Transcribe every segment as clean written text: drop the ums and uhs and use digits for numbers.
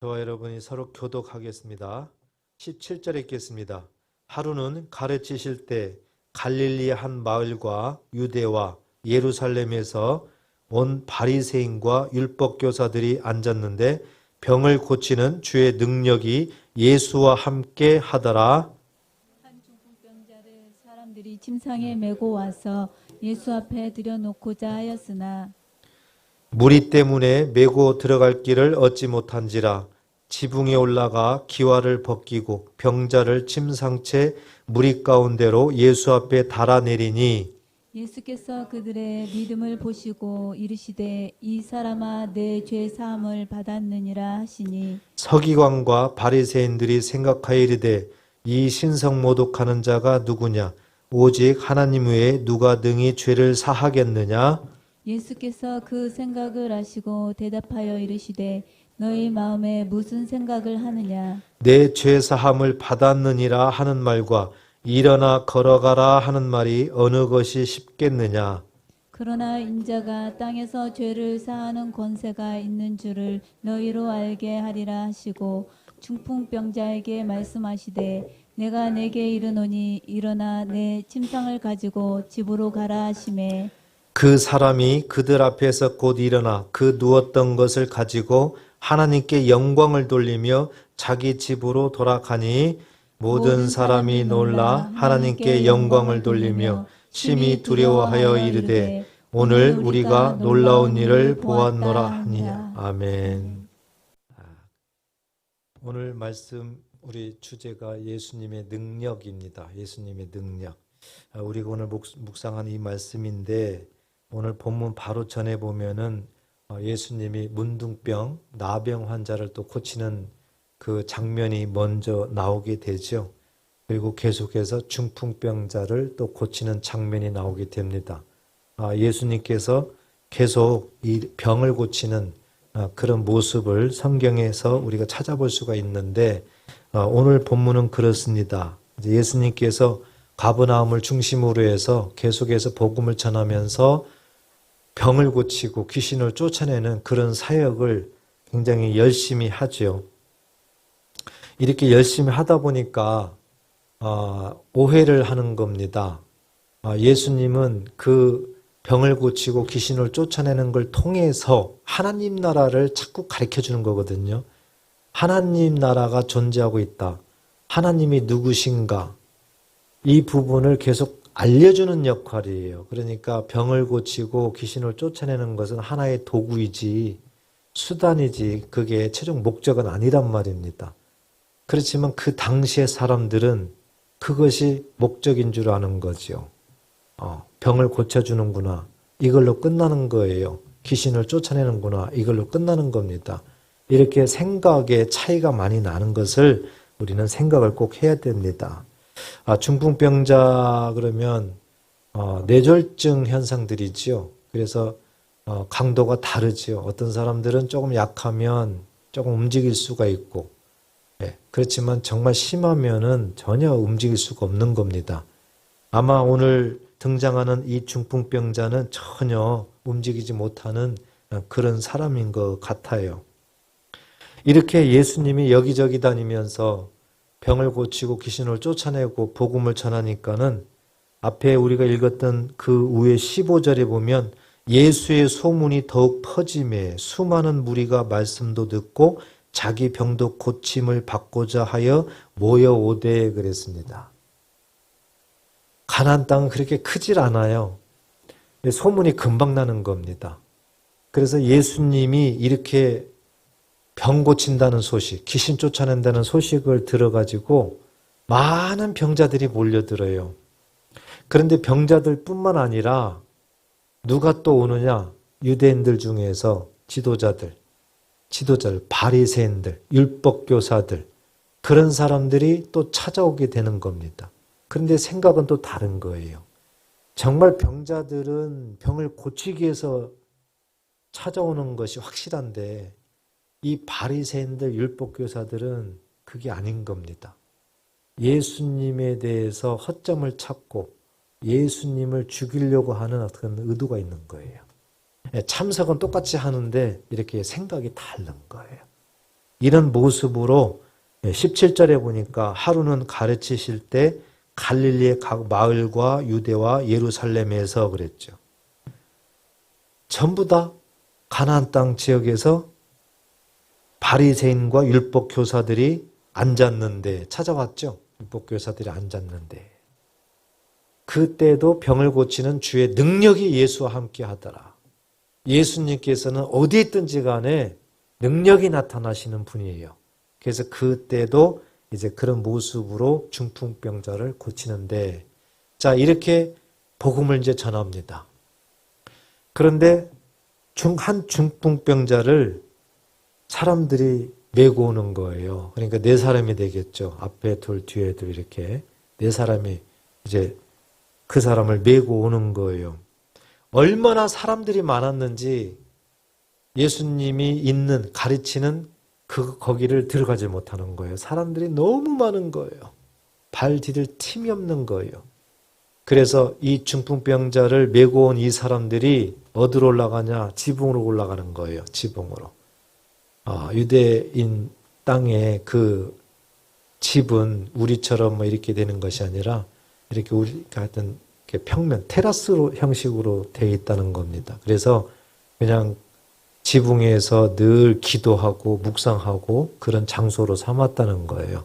저와 여러분이 서로 교독하겠습니다. 17절에 읽겠습니다. 하루는 가르치실 때 갈릴리 한 마을과 유대와 예루살렘에서 온 바리새인과 율법교사들이 앉았는데 병을 고치는 주의 능력이 예수와 함께 하더라. 한 중풍병자를 사람들이 침상에 메고 와서 예수 앞에 들여놓고자 하였으나 무리 때문에 메고 들어갈 길을 얻지 못한지라. 지붕에 올라가 기와를 벗기고 병자를 침상채 무리 가운데로 예수 앞에 달아내리니 예수께서 그들의 믿음을 보시고 이르시되 이 사람아 내 죄 사함을 받았느니라 하시니 서기관과 바리새인들이 생각하여 이르되 이 신성 모독하는 자가 누구냐? 오직 하나님 외에 누가 능히 죄를 사하겠느냐? 예수께서 그 생각을 아시고 대답하여 이르시되 너희 마음에 무슨 생각을 하느냐 내 죄 사함을 받았느니라 하는 말과 일어나 걸어가라 하는 말이 어느 것이 쉽겠느냐? 그러나 인자가 땅에서 죄를 사하는 권세가 있는 줄을 너희로 알게 하리라 하시고 중풍병자에게 말씀하시되 내가 내게 이르노니 일어나 내 침상을 가지고 집으로 가라 하시매 그 사람이 그들 앞에서 곧 일어나 그 누웠던 것을 가지고 하나님께 영광을 돌리며 자기 집으로 돌아가니 모든 사람이 놀라 하나님께 영광을 돌리며 심히 두려워하여 이르되 오늘 우리가 놀라운 일을 보았노라 하니라. 아멘. 오늘 말씀 우리 주제가 예수님의 능력입니다. 예수님의 능력. 우리가 오늘 묵상한 이 말씀인데 오늘 본문 바로 전에 보면은 예수님이 문둥병, 나병 환자를 또 고치는 그 장면이 먼저 나오게 되죠. 그리고 계속해서 중풍병자를 또 고치는 장면이 나오게 됩니다. 예수님께서 계속 이 병을 고치는 그런 모습을 성경에서 우리가 찾아볼 수가 있는데 오늘 본문은 그렇습니다. 예수님께서 가버나움을 중심으로 해서 계속해서 복음을 전하면서 병을 고치고 귀신을 쫓아내는 그런 사역을 굉장히 열심히 하죠. 이렇게 열심히 하다 보니까 오해를 하는 겁니다. 예수님은 그 병을 고치고 귀신을 쫓아내는 걸 통해서 하나님 나라를 자꾸 가르쳐 주는 거거든요. 하나님 나라가 존재하고 있다. 하나님이 누구신가? 이 부분을 계속 알려주는 역할이에요. 그러니까 병을 고치고 귀신을 쫓아내는 것은 하나의 도구이지 수단이지 그게 최종 목적은 아니란 말입니다. 그렇지만 그 당시의 사람들은 그것이 목적인 줄 아는 거죠. 병을 고쳐주는구나. 이걸로 끝나는 거예요. 귀신을 쫓아내는구나. 이걸로 끝나는 겁니다. 이렇게 생각의 차이가 많이 나는 것을 우리는 생각을 꼭 해야 됩니다. 중풍병자 그러면 뇌졸중 현상들이지요. 그래서 강도가 다르지요. 어떤 사람들은 조금 약하면 조금 움직일 수가 있고 그렇지만 정말 심하면은 전혀 움직일 수가 없는 겁니다. 아마 오늘 등장하는 이 중풍병자는 전혀 움직이지 못하는 그런 사람인 것 같아요. 이렇게 예수님이 여기저기 다니면서 병을 고치고 귀신을 쫓아내고 복음을 전하니까는 앞에 우리가 읽었던 그 후에 15절에 보면 예수의 소문이 더욱 퍼짐에 수많은 무리가 말씀도 듣고 자기 병도 고침을 받고자 하여 모여오되 그랬습니다. 가나안 땅은 그렇게 크질 않아요. 소문이 금방 나는 겁니다. 그래서 예수님이 이렇게 병 고친다는 소식, 귀신 쫓아낸다는 소식을 들어가지고 많은 병자들이 몰려들어요. 그런데 병자들 뿐만 아니라 누가 또 오느냐? 유대인들 중에서 지도자들, 바리새인들, 율법교사들 그런 사람들이 또 찾아오게 되는 겁니다. 그런데 생각은 또 다른 거예요. 정말 병자들은 병을 고치기 위해서 찾아오는 것이 확실한데 이 바리새인들, 율법교사들은 그게 아닌 겁니다. 예수님에 대해서 허점을 찾고 예수님을 죽이려고 하는 어떤 의도가 있는 거예요. 참석은 똑같이 하는데 이렇게 생각이 다른 거예요. 이런 모습으로 17절에 보니까 하루는 가르치실 때 갈릴리의 각 마을과 유대와 예루살렘에서 그랬죠. 전부 다 가나안 땅 지역에서 바리새인과 율법 교사들이 앉았는데 찾아왔죠. 율법 교사들이 앉았는데 그때도 병을 고치는 주의 능력이 예수와 함께 하더라. 예수님께서는 어디 있든지 간에 능력이 나타나시는 분이에요. 그래서 그때도 이제 그런 모습으로 중풍병자를 고치는데, 자, 이렇게 복음을 이제 전합니다. 그런데 한 중풍병자를 사람들이 메고 오는 거예요. 그러니까 네 사람이 되겠죠. 앞에 둘, 뒤에 둘 이렇게 네 사람이 이제 그 사람을 메고 오는 거예요. 얼마나 사람들이 많았는지 예수님이 있는 가르치는 거기를 들어가지 못하는 거예요. 사람들이 너무 많은 거예요. 발 디딜 틈이 없는 거예요. 그래서 이 중풍병자를 메고 온 이 사람들이 어디로 올라가냐? 지붕으로 올라가는 거예요. 지붕으로. 유대인 땅에 그 집은 우리처럼 뭐 이렇게 되는 것이 아니라 이렇게 우리가 하여튼 평면, 테라스 형식으로 되어 있다는 겁니다. 그래서 그냥 지붕에서 늘 기도하고 묵상하고 그런 장소로 삼았다는 거예요.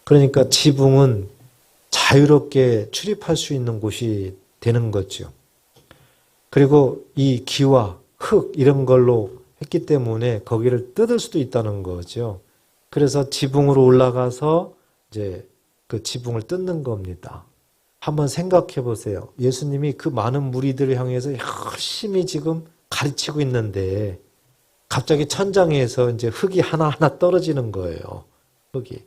그러니까 지붕은 자유롭게 출입할 수 있는 곳이 되는 거죠. 그리고 이 기와 흙 이런 걸로 했기 때문에 거기를 뜯을 수도 있다는 거죠. 그래서 지붕으로 올라가서 이제 그 지붕을 뜯는 겁니다. 한번 생각해 보세요. 예수님이 그 많은 무리들을 향해서 열심히 지금 가르치고 있는데 갑자기 천장에서 이제 흙이 하나하나 떨어지는 거예요. 흙이.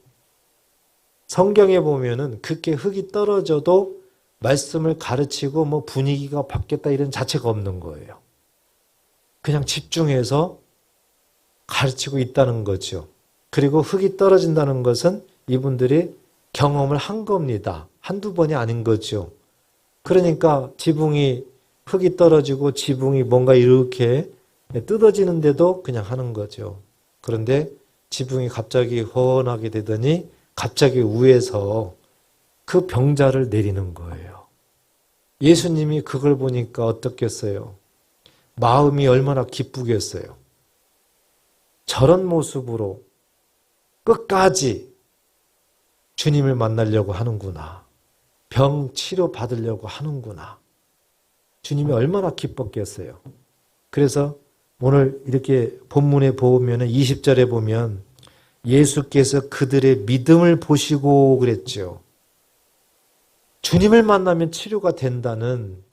성경에 보면은 그렇게 흙이 떨어져도 말씀을 가르치고 뭐 분위기가 바뀌었다 이런 자체가 없는 거예요. 그냥 집중해서 가르치고 있다는 거죠. 그리고 흙이 떨어진다는 것은 이분들이 경험을 한 겁니다. 한두 번이 아닌 거죠. 그러니까 지붕이 흙이 떨어지고 지붕이 뭔가 이렇게 뜯어지는데도 그냥 하는 거죠. 그런데 지붕이 갑자기 훤하게 되더니 갑자기 위에서 그 병자를 내리는 거예요. 예수님이 그걸 보니까 어떻겠어요? 마음이 얼마나 기쁘겠어요. 저런 모습으로 끝까지 주님을 만나려고 하는구나. 병 치료 받으려고 하는구나. 주님이 얼마나 기뻤겠어요. 그래서 오늘 이렇게 본문에 보면 20절에 보면 예수께서 그들의 믿음을 보시고 그랬죠. 주님을 만나면 치료가 된다는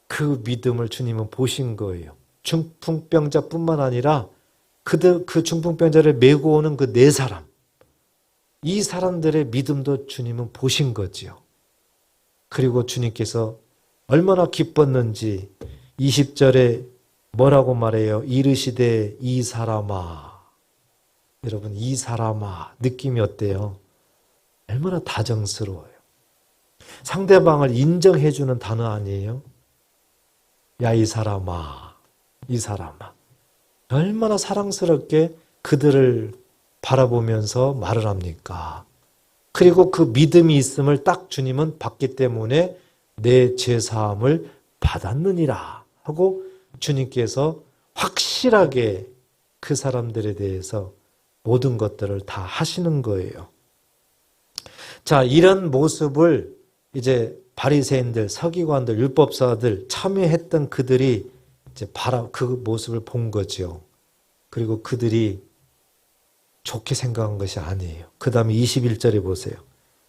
그 믿음을 주님은 보신 거예요. 중풍병자뿐만 아니라 그 중풍병자를 메고 오는 그 네 사람, 이 사람들의 믿음도 주님은 보신 거지요. 그리고 주님께서 얼마나 기뻤는지 20절에 뭐라고 말해요? 이르시되 이 사람아. 여러분, 이 사람아 느낌이 어때요? 얼마나 다정스러워요. 상대방을 인정해주는 단어 아니에요? 야, 이 사람아, 이 사람아. 얼마나 사랑스럽게 그들을 바라보면서 말을 합니까? 그리고 그 믿음이 있음을 딱 주님은 받기 때문에 내 죄사함을 받았느니라 하고 주님께서 확실하게 그 사람들에 대해서 모든 것들을 다 하시는 거예요. 자, 이런 모습을 이제 바리새인들, 서기관들, 율법사들 참여했던 그들이 이제 그 모습을 본 거죠. 그리고 그들이 좋게 생각한 것이 아니에요. 그 다음에 21절에 보세요.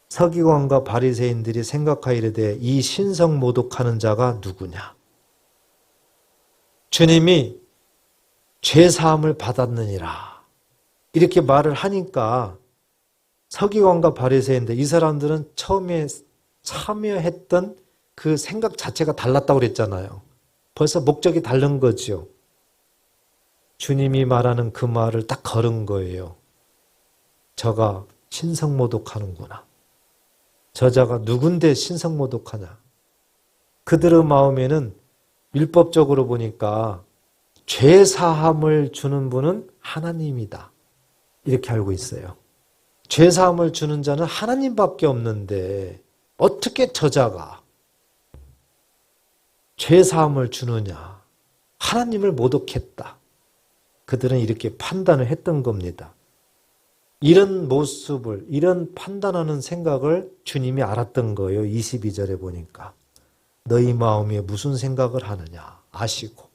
서기관과 바리새인들이 생각하이르되 이 신성 모독하는 자가 누구냐? 주님이 죄사함을 받았느니라. 이렇게 말을 하니까 서기관과 바리새인들, 이 사람들은 처음에 참여했던 그 생각 자체가 달랐다고 그랬잖아요. 벌써 목적이 다른 거죠. 주님이 말하는 그 말을 딱 걸은 거예요. 저가 신성모독하는구나. 저자가 누군데 신성모독하냐. 그들의 마음에는 율법적으로 보니까 죄사함을 주는 분은 하나님이다. 이렇게 알고 있어요. 죄사함을 주는 자는 하나님밖에 없는데 어떻게 저자가 죄사함을 주느냐. 하나님을 모독했다. 그들은 이렇게 판단을 했던 겁니다. 이런 모습을, 이런 판단하는 생각을 주님이 알았던 거예요. 22절에 보니까. 너희 마음에 무슨 생각을 하느냐 아시고.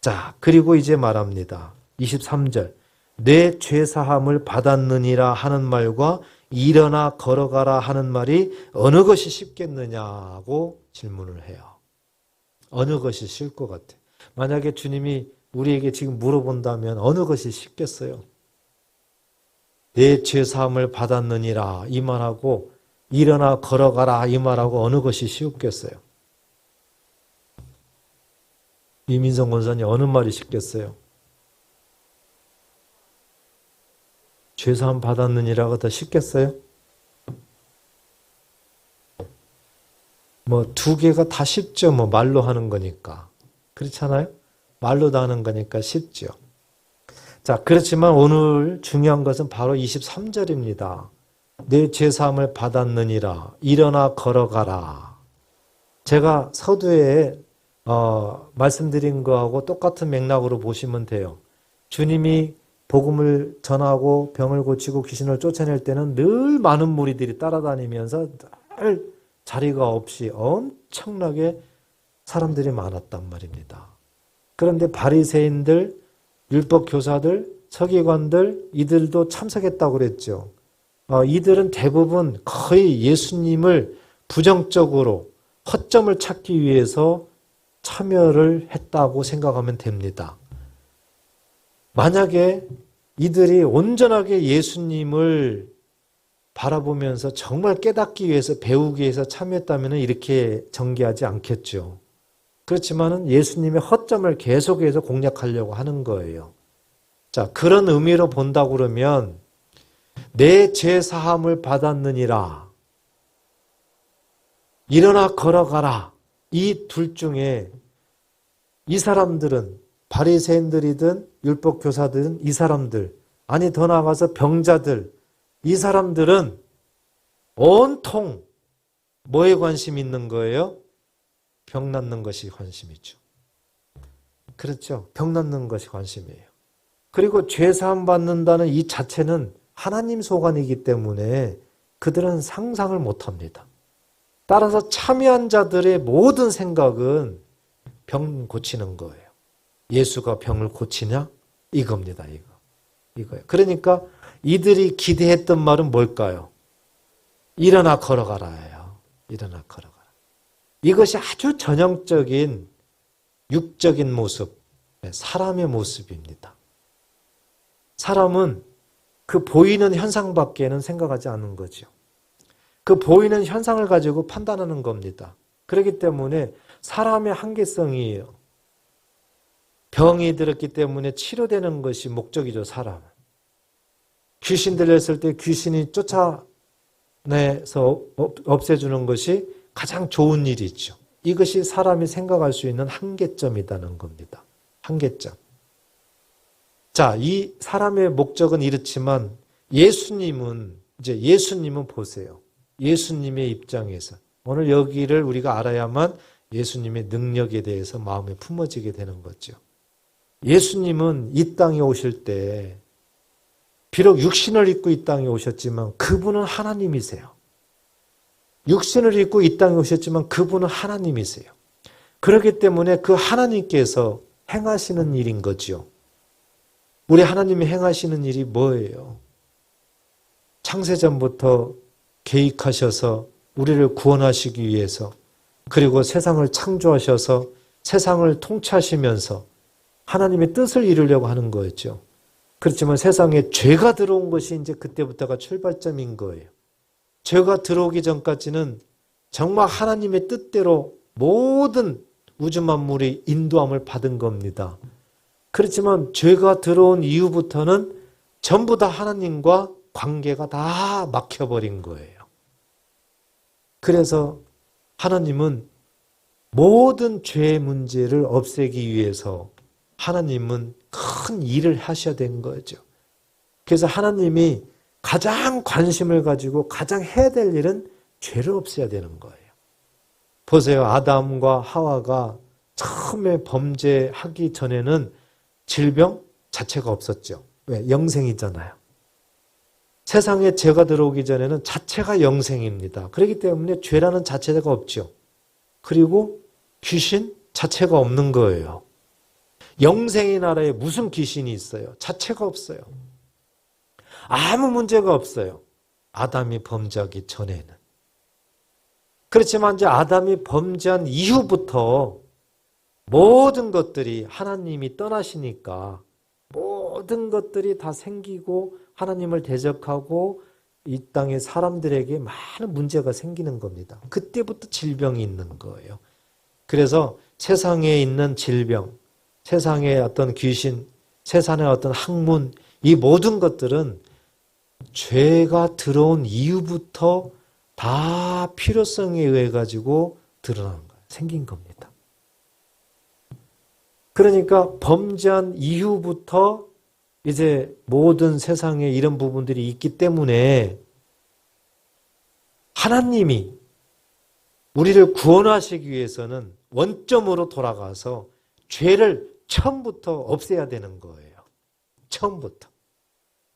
자, 그리고 이제 말합니다. 23절. 내 죄사함을 받았느니라 하는 말과 일어나 걸어가라 하는 말이 어느 것이 쉽겠느냐고 질문을 해요. 어느 것이 쉬울 것 같아. 만약에 주님이 우리에게 지금 물어본다면 어느 것이 쉽겠어요? 내 죄사함을 받았느니라 이 말하고 일어나 걸어가라 이 말하고 어느 것이 쉬웠겠어요? 이민성 권사님 어느 말이 쉽겠어요? 죄사함 받았느니라가 더 쉽겠어요? 뭐 두 개가 다 쉽죠. 뭐 말로 하는 거니까. 그렇잖아요? 말로 다 하는 거니까 쉽죠. 자, 그렇지만 오늘 중요한 것은 바로 23절입니다. 내 죄사함을 받았느니라 일어나 걸어가라. 제가 서두에 말씀드린 거하고 똑같은 맥락으로 보시면 돼요. 주님이 복음을 전하고 병을 고치고 귀신을 쫓아낼 때는 늘 많은 무리들이 따라다니면서 늘 자리가 없이 엄청나게 사람들이 많았단 말입니다. 그런데 바리새인들, 율법 교사들, 서기관들 이들도 참석했다고 그랬죠. 이들은 대부분 거의 예수님을 부정적으로 허점을 찾기 위해서 참여를 했다고 생각하면 됩니다. 만약에 이들이 온전하게 예수님을 바라보면서 정말 깨닫기 위해서 배우기 위해서 참여했다면 이렇게 전개하지 않겠죠. 그렇지만은 예수님의 허점을 계속해서 공략하려고 하는 거예요. 자, 그런 의미로 본다고 그러면 내 죄 사함을 받았느니라. 일어나 걸어가라. 이 둘 중에 이 사람들은 바리새인들이든 율법 교사들은 이 사람들, 아니 더 나아가서 병자들, 이 사람들은 온통 뭐에 관심이 있는 거예요? 병 낫는 것이 관심이죠. 그렇죠. 병 낫는 것이 관심이에요. 그리고 죄사함 받는다는 이 자체는 하나님 소관이기 때문에 그들은 상상을 못합니다. 따라서 참여한 자들의 모든 생각은 병 고치는 거예요. 예수가 병을 고치냐? 이겁니다. 이거예요. 그러니까 이들이 기대했던 말은 뭘까요? 일어나 걸어가라예요. 일어나 걸어가라. 이것이 아주 전형적인 육적인 모습, 사람의 모습입니다. 사람은 그 보이는 현상밖에는 생각하지 않는 거죠. 그 보이는 현상을 가지고 판단하는 겁니다. 그렇기 때문에 사람의 한계성이에요. 병이 들었기 때문에 치료되는 것이 목적이죠, 사람은. 귀신 들렸을 때 귀신이 쫓아내서 없애주는 것이 가장 좋은 일이죠. 이것이 사람이 생각할 수 있는 한계점이라는 겁니다. 한계점. 자, 이 사람의 목적은 이렇지만 예수님은 보세요. 예수님의 입장에서 오늘 여기를 우리가 알아야만 예수님의 능력에 대해서 마음에 품어지게 되는 거죠. 예수님은 이 땅에 오실 때 비록 육신을 입고 이 땅에 오셨지만 그분은 하나님이세요. 육신을 입고 이 땅에 오셨지만 그분은 하나님이세요. 그렇기 때문에 그 하나님께서 행하시는 일인 거죠. 우리 하나님이 행하시는 일이 뭐예요? 창세전부터 계획하셔서 우리를 구원하시기 위해서 그리고 세상을 창조하셔서 세상을 통치하시면서 하나님의 뜻을 이루려고 하는 거였죠. 그렇지만 세상에 죄가 들어온 것이 이제 그때부터가 출발점인 거예요. 죄가 들어오기 전까지는 정말 하나님의 뜻대로 모든 우주 만물이 인도함을 받은 겁니다. 그렇지만 죄가 들어온 이후부터는 전부 다 하나님과 관계가 다 막혀버린 거예요. 그래서 하나님은 모든 죄의 문제를 없애기 위해서 하나님은 큰 일을 하셔야 된 거죠. 그래서 하나님이 가장 관심을 가지고 가장 해야 될 일은 죄를 없애야 되는 거예요. 보세요. 아담과 하와가 처음에 범죄하기 전에는 질병 자체가 없었죠. 왜? 영생이잖아요. 세상에 죄가 들어오기 전에는 자체가 영생입니다. 그렇기 때문에 죄라는 자체가 없죠. 그리고 귀신 자체가 없는 거예요. 영생의 나라에 무슨 귀신이 있어요? 자체가 없어요. 아무 문제가 없어요. 아담이 범죄하기 전에는. 그렇지만 이제 아담이 범죄한 이후부터 모든 것들이 하나님이 떠나시니까 모든 것들이 다 생기고 하나님을 대적하고 이 땅의 사람들에게 많은 문제가 생기는 겁니다. 그때부터 질병이 있는 거예요. 그래서 세상에 있는 질병, 세상의 어떤 귀신, 세상의 어떤 학문, 이 모든 것들은 죄가 들어온 이후부터 다 필요성에 의해 가지고 드러나는 거예요. 생긴 겁니다. 그러니까 범죄한 이후부터 이제 모든 세상에 이런 부분들이 있기 때문에 하나님이 우리를 구원하시기 위해서는 원점으로 돌아가서 죄를 처음부터 없애야 되는 거예요. 처음부터.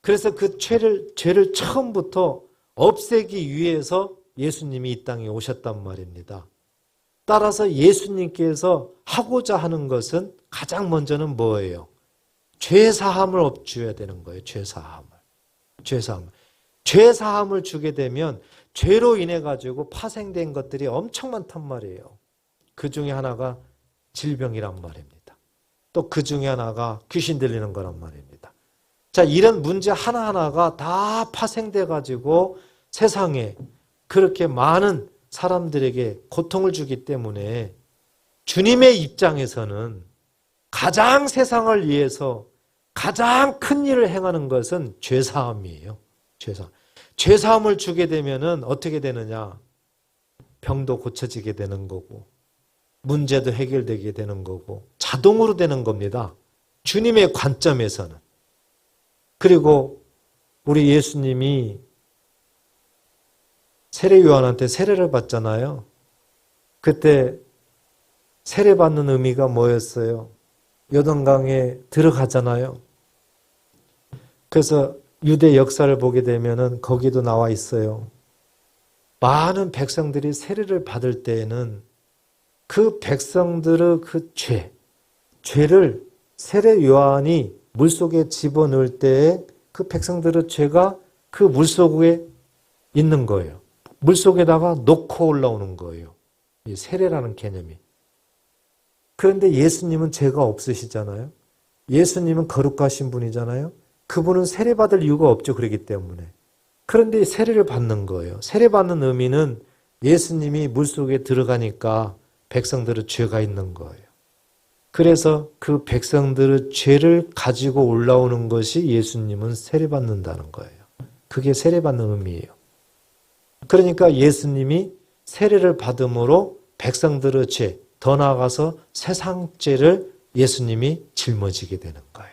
그래서 그 죄를 처음부터 없애기 위해서 예수님이 이 땅에 오셨단 말입니다. 따라서 예수님께서 하고자 하는 것은 가장 먼저는 뭐예요? 죄사함을 주어야 되는 거예요. 죄사함을 주게 되면 죄로 인해 가지고 파생된 것들이 엄청 많단 말이에요. 그 중에 하나가 질병이란 말입니다. 또 그 중에 하나가 귀신 들리는 거란 말입니다. 자, 이런 문제 하나하나가 다 파생돼 가지고 세상에 그렇게 많은 사람들에게 고통을 주기 때문에 주님의 입장에서는 가장 세상을 위해서 가장 큰 일을 행하는 것은 죄사함이에요. 죄사함을 주게 되면은 어떻게 되느냐? 병도 고쳐지게 되는 거고 문제도 해결되게 되는 거고 자동으로 되는 겁니다. 주님의 관점에서는. 그리고 우리 예수님이 세례 요한한테 세례를 받잖아요. 그때 세례받는 의미가 뭐였어요? 요단강에 들어가잖아요. 그래서 유대 역사를 보게 되면은 거기도 나와 있어요. 많은 백성들이 세례를 받을 때에는 그 백성들의 그 죄를 세례 요한이 물속에 집어넣을 때에 그 백성들의 죄가 그 물속에 있는 거예요. 물속에다가 놓고 올라오는 거예요. 이 세례라는 개념이. 그런데 예수님은 죄가 없으시잖아요. 예수님은 거룩하신 분이잖아요. 그분은 세례받을 이유가 없죠. 그렇기 때문에. 그런데 세례를 받는 거예요. 세례받는 의미는 예수님이 물속에 들어가니까 백성들의 죄가 있는 거예요. 그래서 그 백성들의 죄를 가지고 올라오는 것이 예수님은 세례받는다는 거예요. 그게 세례받는 의미예요. 그러니까 예수님이 세례를 받음으로 백성들의 죄, 더 나아가서 세상 죄를 예수님이 짊어지게 되는 거예요.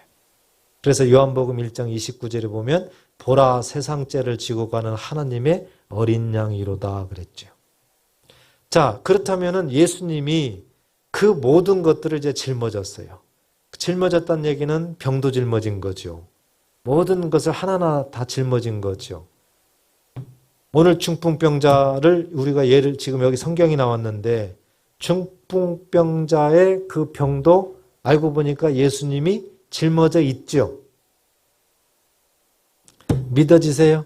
그래서 요한복음 1장 29절에 보면 보라 세상 죄를 지고 가는 하나님의 어린 양이로다 그랬죠. 자, 그렇다면은 예수님이 그 모든 것들을 이제 짊어졌어요. 짊어졌다는 얘기는 병도 짊어진 거죠. 모든 것을 하나하나 다 짊어진 거죠. 오늘 중풍병자를 우리가 예를 지금 여기 성경이 나왔는데 중풍병자의 그 병도 알고 보니까 예수님이 짊어져 있죠. 믿어지세요?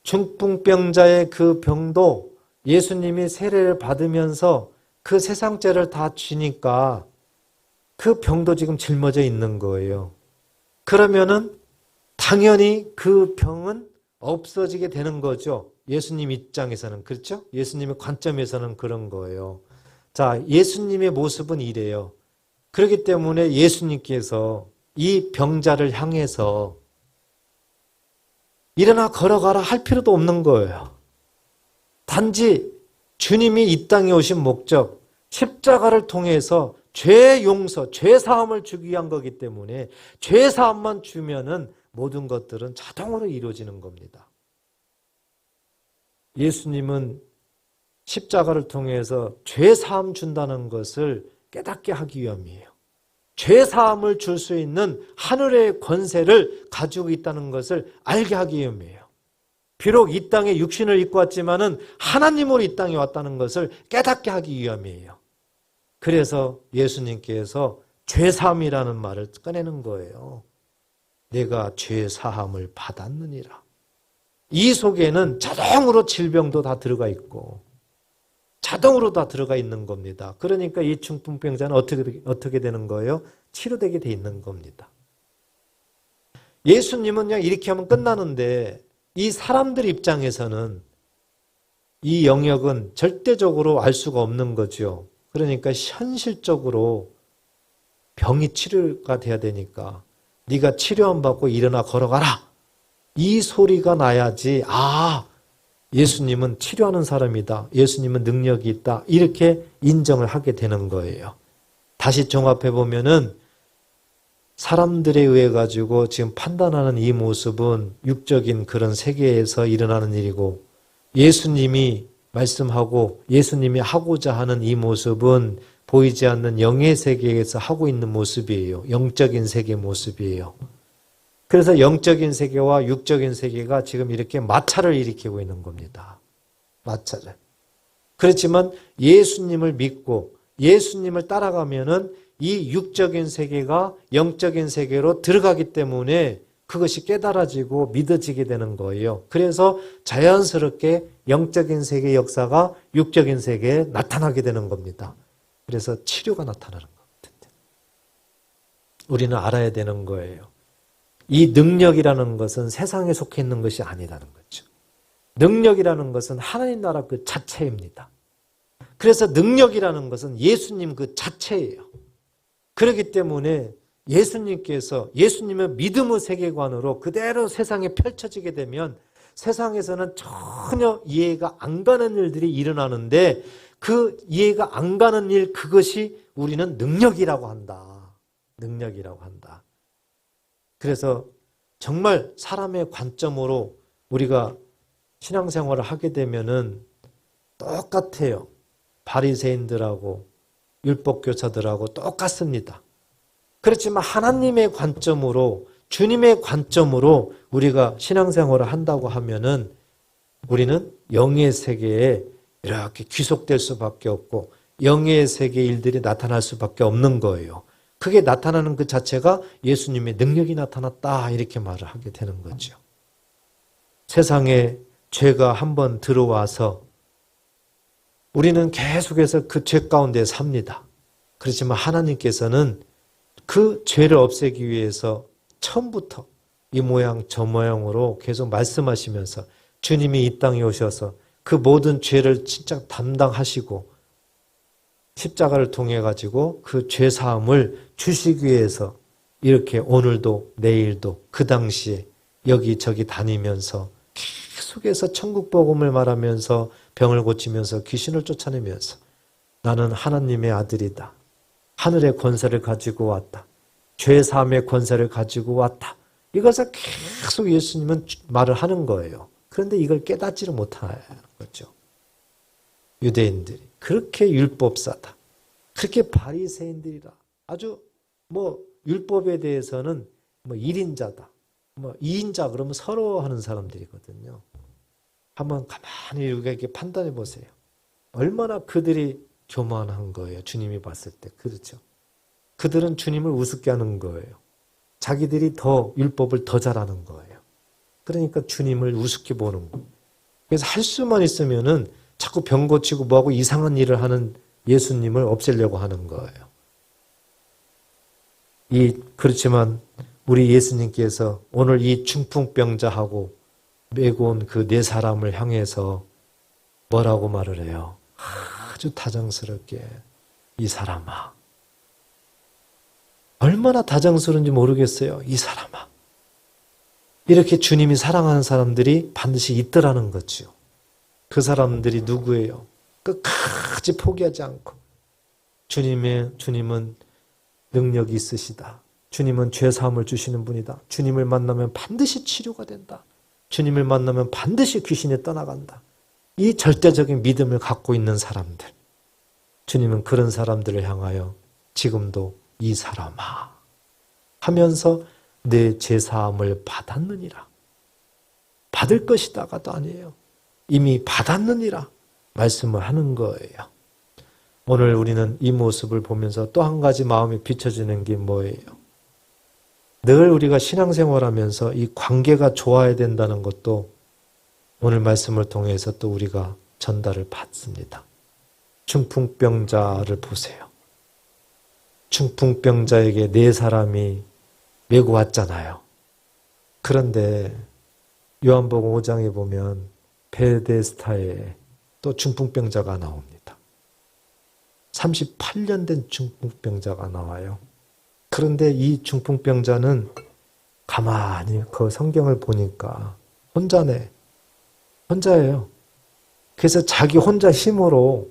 중풍병자의 그 병도 예수님이 세례를 받으면서 그 세상 죄를 다 지니까 그 병도 지금 짊어져 있는 거예요. 그러면은 당연히 그 병은 없어지게 되는 거죠. 예수님 입장에서는. 그렇죠? 예수님의 관점에서는 그런 거예요. 자, 예수님의 모습은 이래요. 그렇기 때문에 예수님께서 이 병자를 향해서 일어나 걸어가라 할 필요도 없는 거예요. 단지 주님이 이 땅에 오신 목적, 십자가를 통해서 죄 용서, 죄 사함을 주기 위한 거기 때문에 죄 사함만 주면은 모든 것들은 자동으로 이루어지는 겁니다. 예수님은 십자가를 통해서 죄사함 준다는 것을 깨닫게 하기 위함이에요. 죄사함을 줄 수 있는 하늘의 권세를 가지고 있다는 것을 알게 하기 위함이에요. 비록 이 땅에 육신을 입고 왔지만은 하나님으로 이 땅에 왔다는 것을 깨닫게 하기 위함이에요. 그래서 예수님께서 죄사함이라는 말을 꺼내는 거예요. 내가 죄사함을 받았느니라. 이 속에는 자동으로 질병도 다 들어가 있고 자동으로 다 들어가 있는 겁니다. 그러니까 이 중풍병자는 어떻게 되는 거예요? 치료되게 돼 있는 겁니다. 예수님은 그냥 이렇게 하면 끝나는데 이 사람들 입장에서는 이 영역은 절대적으로 알 수가 없는 거죠. 그러니까 현실적으로 병이 치료가 돼야 되니까 네가 치료안 받고 일어나 걸어가라. 이 소리가 나야지 예수님은 치료하는 사람이다. 예수님은 능력이 있다. 이렇게 인정을 하게 되는 거예요. 다시 종합해 보면은 사람들에 의해 가지고 지금 판단하는 이 모습은 육적인 그런 세계에서 일어나는 일이고 예수님이 말씀하고 예수님이 하고자 하는 이 모습은 보이지 않는 영의 세계에서 하고 있는 모습이에요. 영적인 세계 모습이에요. 그래서 영적인 세계와 육적인 세계가 지금 이렇게 마찰을 일으키고 있는 겁니다. 마찰을. 그렇지만 예수님을 믿고 예수님을 따라가면은 이 육적인 세계가 영적인 세계로 들어가기 때문에 그것이 깨달아지고 믿어지게 되는 거예요. 그래서 자연스럽게 영적인 세계의 역사가 육적인 세계에 나타나게 되는 겁니다. 그래서 치료가 나타나는 겁니다. 우리는 알아야 되는 거예요. 이 능력이라는 것은 세상에 속해 있는 것이 아니라는 거죠. 능력이라는 것은 하나님 나라 그 자체입니다. 그래서 능력이라는 것은 예수님 그 자체예요. 그렇기 때문에 예수님께서 예수님의 믿음의 세계관으로 그대로 세상에 펼쳐지게 되면 세상에서는 전혀 이해가 안 가는 일들이 일어나는데 그 이해가 안 가는 일 그것이 우리는 능력이라고 한다. 능력이라고 한다. 그래서 정말 사람의 관점으로 우리가 신앙생활을 하게 되면은 똑같아요. 바리새인들하고 율법교사들하고 똑같습니다. 그렇지만 하나님의 관점으로 주님의 관점으로 우리가 신앙생활을 한다고 하면은 우리는 영의 세계에 이렇게 귀속될 수밖에 없고 영의 세계 일들이 나타날 수밖에 없는 거예요. 그게 나타나는 그 자체가 예수님의 능력이 나타났다 이렇게 말을 하게 되는 거죠. 세상에 죄가 한번 들어와서 우리는 계속해서 그 죄 가운데 삽니다. 그렇지만 하나님께서는 그 죄를 없애기 위해서 처음부터 이 모양 저 모양으로 계속 말씀하시면서 주님이 이 땅에 오셔서 그 모든 죄를 진짜 담당하시고 십자가를 통해 가지고 그 죄사함을 주시기 위해서 이렇게 오늘도 내일도 그 당시에 여기저기 다니면서 계속해서 천국 복음을 말하면서 병을 고치면서 귀신을 쫓아내면서 나는 하나님의 아들이다. 하늘의 권세를 가지고 왔다. 죄사함의 권세를 가지고 왔다. 이것을 계속 예수님은 말을 하는 거예요. 그런데 이걸 깨닫지를 못하는 거죠. 유대인들이 그렇게 율법사다. 그렇게 바리새인들이라. 아주 율법에 대해서는 1인자다. 2인자 그러면 서로 하는 사람들이거든요. 한번 가만히 이렇게 판단해 보세요. 얼마나 그들이 교만한 거예요. 주님이 봤을 때. 그렇죠. 그들은 주님을 우습게 하는 거예요. 자기들이 더 율법을 더 잘하는 거예요. 그러니까 주님을 우습게 보는 거예요. 그래서 할 수만 있으면은 자꾸 병 고치고 뭐하고 이상한 일을 하는 예수님을 없애려고 하는 거예요. 그렇지만 우리 예수님께서 오늘 이 중풍병자하고 메고 온 그 네 사람을 향해서 뭐라고 말을 해요? 아주 다정스럽게 이 사람아. 얼마나 다정스러운지 모르겠어요. 이 사람아. 이렇게 주님이 사랑하는 사람들이 반드시 있더라는 거죠. 그 사람들이 누구예요? 끝까지 포기하지 않고 주님은 능력이 있으시다. 주님은 죄사함을 주시는 분이다. 주님을 만나면 반드시 치료가 된다. 주님을 만나면 반드시 귀신이 떠나간다. 이 절대적인 믿음을 갖고 있는 사람들, 주님은 그런 사람들을 향하여 지금도 이 사람아 하면서 내 죄사함을 받았느니라. 받을 것이다가도 아니에요. 이미 받았느니라 말씀을 하는 거예요. 오늘 우리는 이 모습을 보면서 또 한 가지 마음이 비춰지는 게 뭐예요? 늘 우리가 신앙생활하면서 이 관계가 좋아야 된다는 것도 오늘 말씀을 통해서 또 우리가 전달을 받습니다. 중풍병자를 보세요. 중풍병자에게 네 사람이 메고 왔잖아요. 그런데 요한복음 5장에 보면 베데스다에 또 중풍병자가 나옵니다. 38년 된 중풍병자가 나와요. 그런데 이 중풍병자는 가만히 그 성경을 보니까 혼자예요. 그래서 자기 혼자 힘으로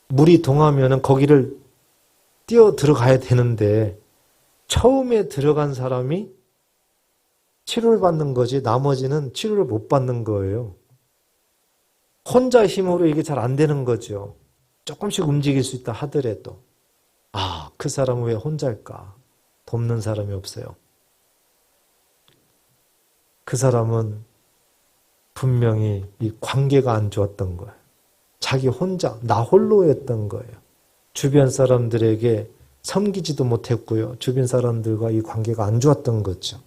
물이 동하면은 거기를 뛰어 들어가야 되는데 처음에 들어간 사람이 치료를 받는 거지 나머지는 치료를 못 받는 거예요. 혼자 힘으로 이게 잘 안 되는 거죠. 조금씩 움직일 수 있다 하더라도 그 사람은 왜 혼자일까? 돕는 사람이 없어요. 그 사람은 분명히 이 관계가 안 좋았던 거예요. 자기 혼자, 나 홀로였던 거예요. 주변 사람들에게 섬기지도 못했고요. 주변 사람들과 이 관계가 안 좋았던 거죠.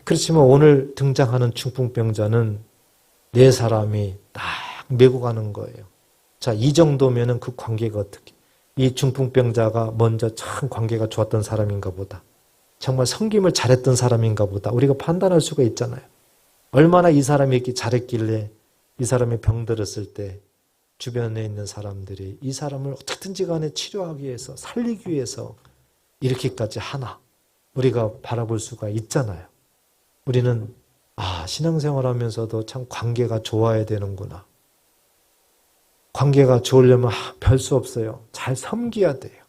그렇지만 오늘 등장하는 중풍병자는 네 사람이 딱 메고 가는 거예요. 자, 이 정도면은 그 관계가 어떻게? 이 중풍병자가 먼저 참 관계가 좋았던 사람인가 보다. 정말 섬김을 잘했던 사람인가 보다. 우리가 판단할 수가 있잖아요. 얼마나 이 사람이 이렇게 잘했길래 이 사람이 병들었을 때 주변에 있는 사람들이 이 사람을 어떻든지 간에 치료하기 위해서 살리기 위해서 이렇게까지 하나 우리가 바라볼 수가 있잖아요. 우리는 신앙생활하면서도 참 관계가 좋아야 되는구나. 관계가 좋으려면 별 수 없어요. 잘 섬겨야 돼요.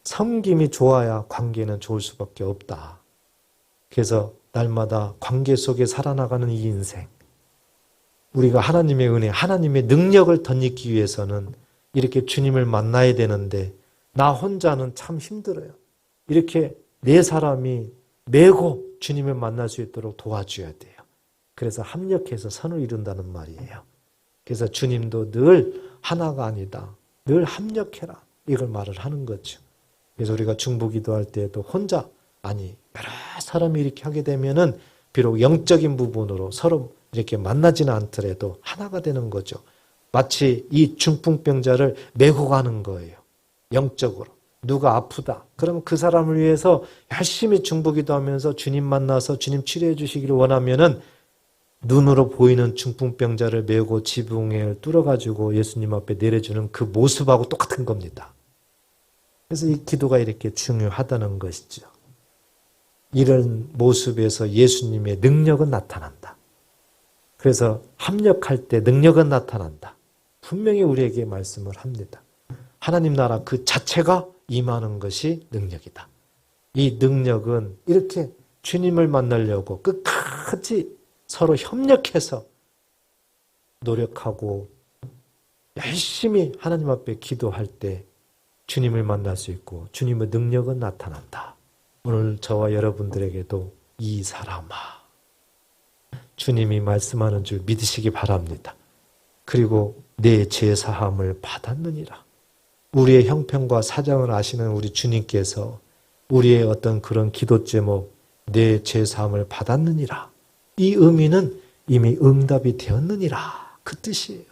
섬김이 좋아야 관계는 좋을 수밖에 없다. 그래서 날마다 관계 속에 살아나가는 이 인생, 우리가 하나님의 은혜, 하나님의 능력을 덧입기 위해서는 이렇게 주님을 만나야 되는데 나 혼자는 참 힘들어요. 이렇게 네 사람이 메고 주님을 만날 수 있도록 도와줘야 돼요. 그래서 합력해서 선을 이룬다는 말이에요. 그래서 주님도 늘 하나가 아니다. 늘 합력해라. 이걸 말을 하는 거죠. 그래서 우리가 중보기도할 때에도 혼자 여러 사람이 이렇게 하게 되면은 비록 영적인 부분으로 서로 이렇게 만나지는 않더라도 하나가 되는 거죠. 마치 이 중풍병자를 메고 가는 거예요. 영적으로. 누가 아프다. 그러면 그 사람을 위해서 열심히 중보기도하면서 주님 만나서 주님 치료해 주시기를 원하면은 눈으로 보이는 중풍병자를 메고 지붕을 뚫어가지고 예수님 앞에 내려주는 그 모습하고 똑같은 겁니다. 그래서 이 기도가 이렇게 중요하다는 것이죠. 이런 모습에서 예수님의 능력은 나타난다. 그래서 합력할 때 능력은 나타난다. 분명히 우리에게 말씀을 합니다. 하나님 나라 그 자체가 임하는 것이 능력이다. 이 능력은 이렇게 주님을 만나려고 끝까지 서로 협력해서 노력하고 열심히 하나님 앞에 기도할 때 주님을 만날 수 있고 주님의 능력은 나타난다. 오늘 저와 여러분들에게도 이 사람아 주님이 말씀하는 줄 믿으시기 바랍니다. 그리고 내 죄사함을 받았느니라. 우리의 형편과 사정을 아시는 우리 주님께서 우리의 어떤 그런 기도 제목 내 죄사함을 받았느니라. 이 의미는 이미 응답이 되었느니라. 그 뜻이에요.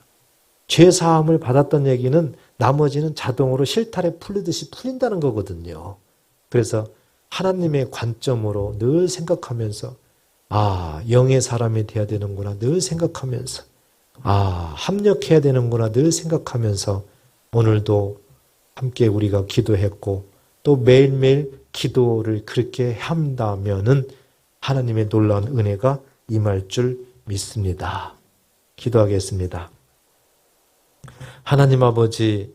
죄사함을 받았던 얘기는 나머지는 자동으로 실타래 풀리듯이 풀린다는 거거든요. 그래서 하나님의 관점으로 늘 생각하면서 영의 사람이 돼야 되는구나 늘 생각하면서 합력해야 되는구나 늘 생각하면서 오늘도 함께 우리가 기도했고 또 매일매일 기도를 그렇게 한다면은 하나님의 놀라운 은혜가 임할 줄 믿습니다. 기도하겠습니다. 하나님 아버지,